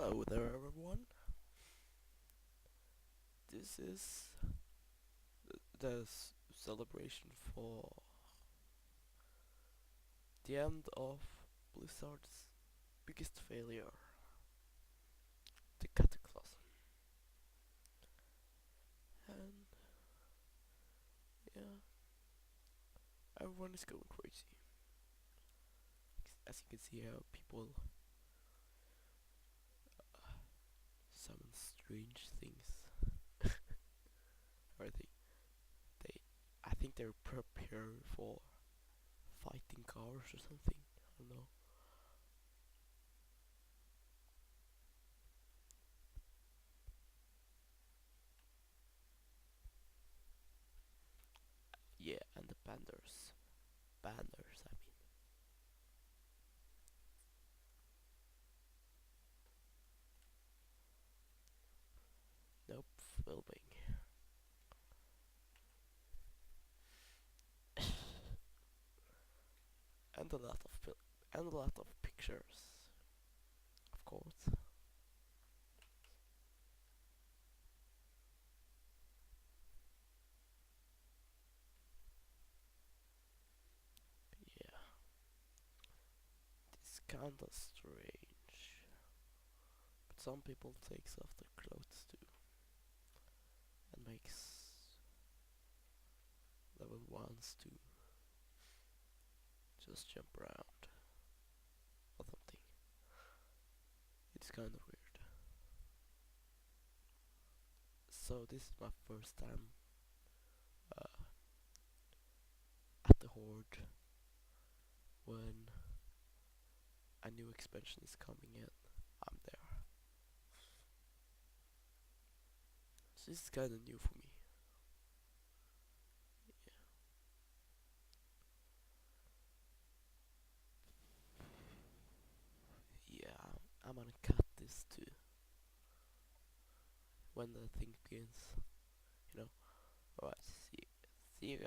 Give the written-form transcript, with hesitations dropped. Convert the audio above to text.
Hello there, everyone. This is the celebration for the end of Blizzard's biggest failure, the Cataclysm. And yeah, everyone is going crazy. As you can see how people summon strange things. Or I think they're prepared for fighting cars or something. I don't know. Yeah, and the banners. I mean, nope, filming. And a lot of pictures, of course. Yeah, it's kinda strange, but some people takes off their clothes too and makes level ones to just jump around or something. It's kind of weird. So this is my first time uh, at the Horde when a new expansion is coming in. I'm there. So this is kind of new for me. Yeah, I'm gonna cut this too when the thing begins. You know. Alright, see you guys.